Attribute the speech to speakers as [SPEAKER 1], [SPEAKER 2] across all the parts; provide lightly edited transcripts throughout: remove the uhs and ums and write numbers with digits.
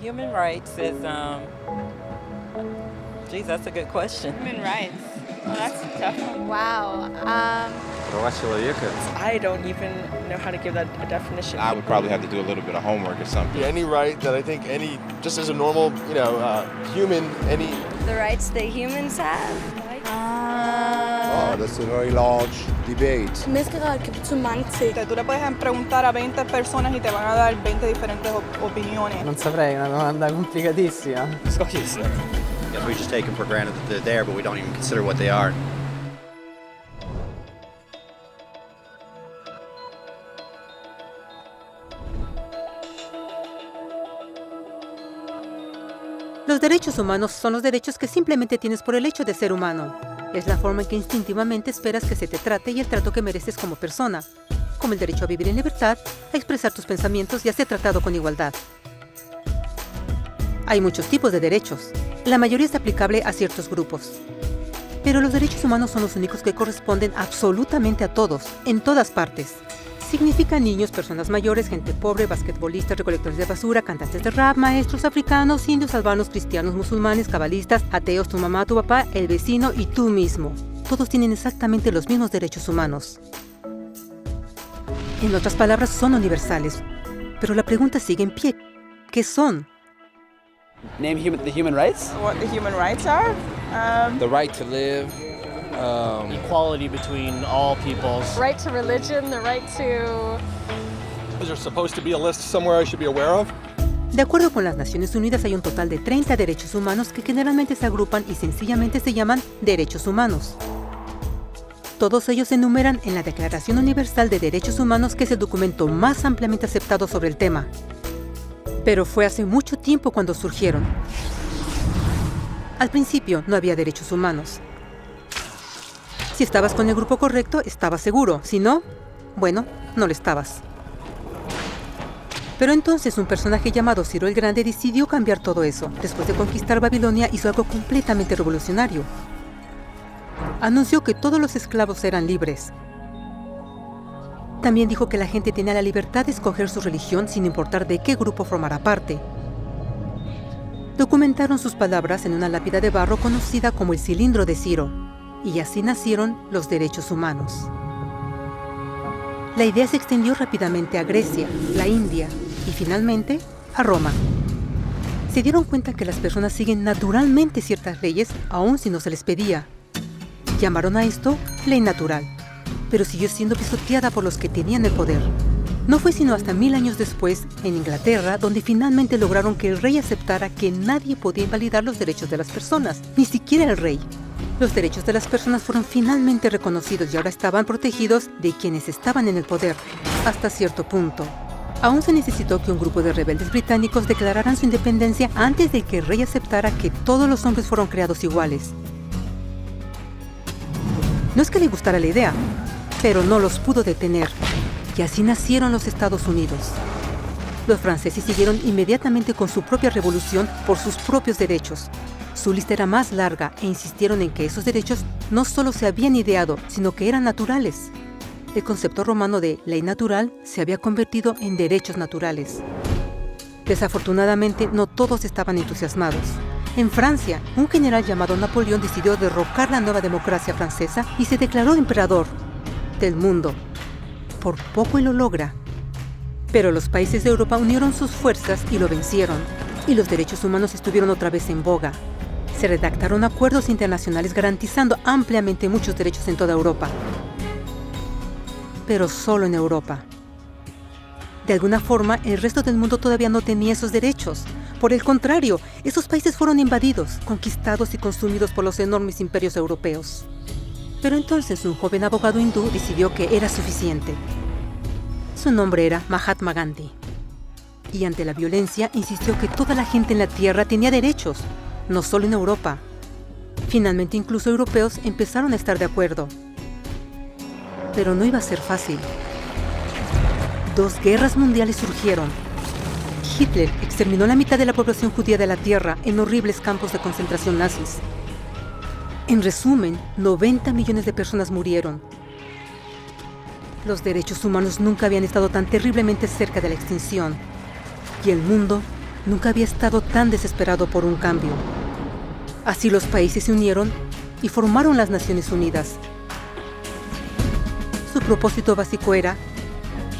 [SPEAKER 1] Human rights is, geez, that's a good question.
[SPEAKER 2] Human rights. Well, that's a tough one.
[SPEAKER 3] Wow.
[SPEAKER 4] Права человека.
[SPEAKER 2] I don't even know how to give that a definition.
[SPEAKER 5] I would probably have to do a little bit of homework or something.
[SPEAKER 6] Any right that I think just as a normal, human, any...
[SPEAKER 3] The rights that humans have.
[SPEAKER 7] Oh, that's a very large debate.
[SPEAKER 3] Mezclar que too mange ting.
[SPEAKER 2] Tú le puedes preguntar a 20 personas y te van a dar 20 diferentes opiniones.
[SPEAKER 8] Non saprei, è una domanda complicatissima.
[SPEAKER 4] Yes, we just take them for granted that they're there, but we don't even consider what they are.
[SPEAKER 9] Los derechos humanos son los derechos que simplemente tienes por el hecho de ser humano. Es la forma en que instintivamente esperas que se te trate y el trato que mereces como persona, como el derecho a vivir en libertad, a expresar tus pensamientos y a ser tratado con igualdad. Hay muchos tipos de derechos. La mayoría es aplicable a ciertos grupos. Pero los derechos humanos son los únicos que corresponden absolutamente a todos, en todas partes. Significa niños, personas mayores, gente pobre, basquetbolistas, recolectores de basura, cantantes de rap, maestros africanos, indios, albanos, cristianos, musulmanes, cabalistas, ateos, tu mamá, tu papá, el vecino y tú mismo. Todos tienen exactamente los mismos derechos humanos. En otras palabras, son universales. Pero la pregunta sigue en pie. ¿Qué son?
[SPEAKER 8] Name the human rights?
[SPEAKER 2] What the human rights are?
[SPEAKER 5] The right to live.
[SPEAKER 10] Equality between all peoples.
[SPEAKER 3] Right to religion, the right to...
[SPEAKER 6] Is there supposed to be a list somewhere I should be aware of?
[SPEAKER 9] De acuerdo con las Naciones Unidas, hay un total de 30 derechos humanos que generalmente se agrupan y sencillamente se llaman derechos humanos. Todos ellos se enumeran en la Declaración Universal de Derechos Humanos, que es el documento más ampliamente aceptado sobre el tema. Pero fue hace mucho tiempo cuando surgieron. Al principio no había derechos humanos. Si estabas con el grupo correcto, estabas seguro. Si no, bueno, no lo estabas. Pero entonces un personaje llamado Ciro el Grande decidió cambiar todo eso. Después de conquistar Babilonia, hizo algo completamente revolucionario. Anunció que todos los esclavos eran libres. También dijo que la gente tenía la libertad de escoger su religión sin importar de qué grupo formara parte. Documentaron sus palabras en una lápida de barro conocida como el Cilindro de Ciro. Y así nacieron los derechos humanos. La idea se extendió rápidamente a Grecia, la India y finalmente a Roma. Se dieron cuenta que las personas siguen naturalmente ciertas leyes aun si no se les pedía. Llamaron a esto ley natural, pero siguió siendo pisoteada por los que tenían el poder. No fue sino hasta 1000 años después, en Inglaterra, donde finalmente lograron que el rey aceptara que nadie podía invalidar los derechos de las personas, ni siquiera el rey. Los derechos de las personas fueron finalmente reconocidos y ahora estaban protegidos de quienes estaban en el poder, hasta cierto punto. Aún se necesitó que un grupo de rebeldes británicos declararan su independencia antes de que el rey aceptara que todos los hombres fueron creados iguales. No es que le gustara la idea, pero no los pudo detener. Y así nacieron los Estados Unidos. Los franceses siguieron inmediatamente con su propia revolución por sus propios derechos. Su lista era más larga e insistieron en que esos derechos no solo se habían ideado, sino que eran naturales. El concepto romano de ley natural se había convertido en derechos naturales. Desafortunadamente, no todos estaban entusiasmados. En Francia, un general llamado Napoleón decidió derrocar la nueva democracia francesa y se declaró emperador del mundo. Por poco y lo logra. Pero los países de Europa unieron sus fuerzas y lo vencieron. Y los derechos humanos estuvieron otra vez en boga. Se redactaron acuerdos internacionales garantizando ampliamente muchos derechos en toda Europa. Pero solo en Europa. De alguna forma, el resto del mundo todavía no tenía esos derechos. Por el contrario, esos países fueron invadidos, conquistados y consumidos por los enormes imperios europeos. Pero entonces un joven abogado hindú decidió que era suficiente. Su nombre era Mahatma Gandhi. Y ante la violencia insistió que toda la gente en la tierra tenía derechos, no solo en Europa. Finalmente incluso europeos empezaron a estar de acuerdo. Pero no iba a ser fácil. 2 guerras mundiales surgieron. Hitler exterminó la mitad de la población judía de la tierra en horribles campos de concentración nazis. En resumen, 90 millones de personas murieron. Los derechos humanos nunca habían estado tan terriblemente cerca de la extinción. Y el mundo nunca había estado tan desesperado por un cambio. Así los países se unieron y formaron las Naciones Unidas. Su propósito básico era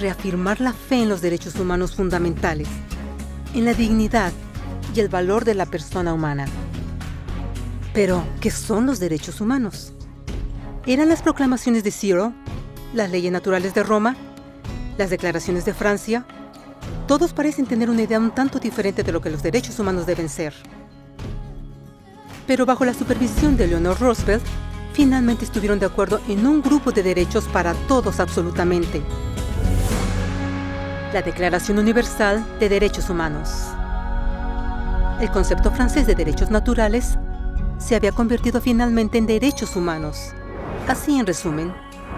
[SPEAKER 9] reafirmar la fe en los derechos humanos fundamentales, en la dignidad y el valor de la persona humana. Pero, ¿qué son los derechos humanos? ¿Eran las proclamaciones de Zero, las leyes naturales de Roma, las declaraciones de Francia? Todos parecen tener una idea un tanto diferente de lo que los derechos humanos deben ser. Pero bajo la supervisión de Eleanor Roosevelt, finalmente estuvieron de acuerdo en un grupo de derechos para todos absolutamente. La Declaración Universal de Derechos Humanos. El concepto francés de derechos naturales se había convertido finalmente en derechos humanos. Así, en resumen,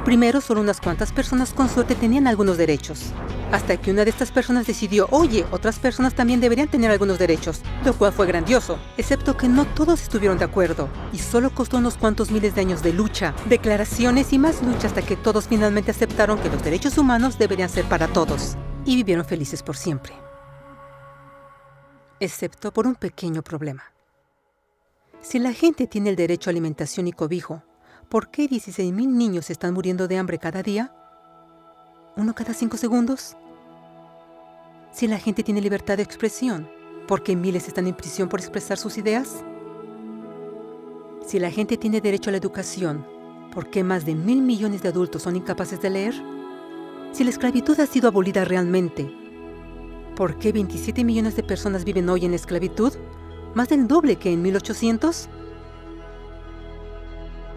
[SPEAKER 9] primero solo unas cuantas personas con suerte tenían algunos derechos, hasta que una de estas personas decidió, oye, otras personas también deberían tener algunos derechos, lo cual fue grandioso, excepto que no todos estuvieron de acuerdo, y solo costó unos cuantos miles de años de lucha, declaraciones y más lucha hasta que todos finalmente aceptaron que los derechos humanos deberían ser para todos, y vivieron felices por siempre. Excepto por un pequeño problema. Si la gente tiene el derecho a alimentación y cobijo, ¿por qué 16,000 niños están muriendo de hambre cada día? ¿Uno cada 5 segundos? Si la gente tiene libertad de expresión, ¿por qué miles están en prisión por expresar sus ideas? Si la gente tiene derecho a la educación, ¿por qué más de 1,000 millones de adultos son incapaces de leer? Si la esclavitud ha sido abolida realmente, ¿por qué 27 millones de personas viven hoy en esclavitud? ¿Más del doble que en 1800?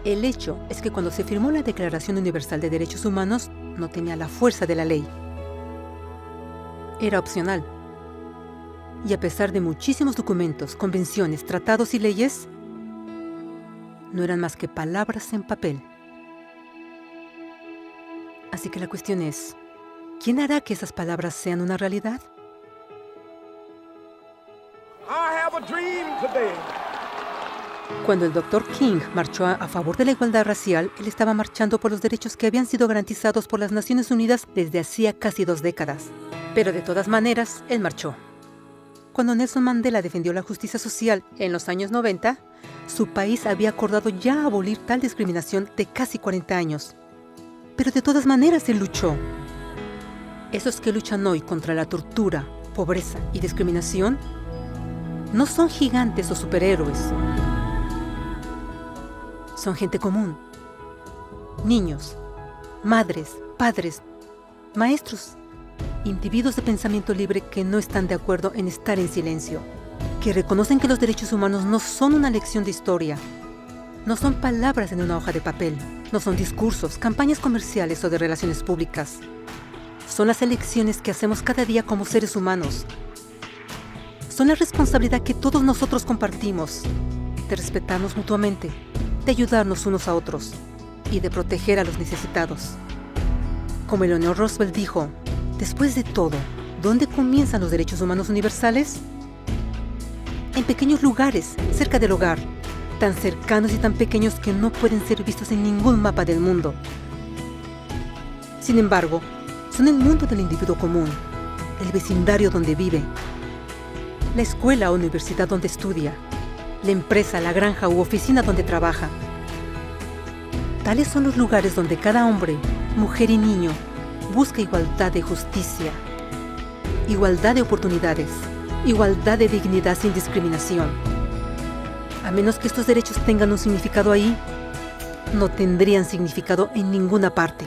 [SPEAKER 9] El hecho es que cuando se firmó la Declaración Universal de Derechos Humanos, no tenía la fuerza de la ley. Era opcional. Y a pesar de muchísimos documentos, convenciones, tratados y leyes, no eran más que palabras en papel. Así que la cuestión es, ¿quién hará que esas palabras sean una realidad? Cuando el Dr. King marchó a favor de la igualdad racial, él estaba marchando por los derechos que habían sido garantizados por las Naciones Unidas desde hacía casi 2 décadas. Pero de todas maneras, él marchó. Cuando Nelson Mandela defendió la justicia social en los años 90, su país había acordado ya abolir tal discriminación de casi 40 años. Pero de todas maneras él luchó. Esos que luchan hoy contra la tortura, pobreza y discriminación no son gigantes o superhéroes. Son gente común. Niños, madres, padres, maestros, individuos de pensamiento libre que no están de acuerdo en estar en silencio, que reconocen que los derechos humanos no son una lección de historia, no son palabras en una hoja de papel, no son discursos, campañas comerciales o de relaciones públicas. Son las elecciones que hacemos cada día como seres humanos. Son la responsabilidad que todos nosotros compartimos, de respetarnos mutuamente, de ayudarnos unos a otros y de proteger a los necesitados. Como Eleanor Roosevelt dijo, después de todo, ¿dónde comienzan los derechos humanos universales? En pequeños lugares, cerca del hogar, tan cercanos y tan pequeños que no pueden ser vistos en ningún mapa del mundo. Sin embargo, son el mundo del individuo común, el vecindario donde vive, la escuela o universidad donde estudia, la empresa, la granja u oficina donde trabaja. Tales son los lugares donde cada hombre, mujer y niño busca igualdad de justicia, igualdad de oportunidades, igualdad de dignidad sin discriminación. A menos que estos derechos tengan un significado ahí, no tendrían significado en ninguna parte.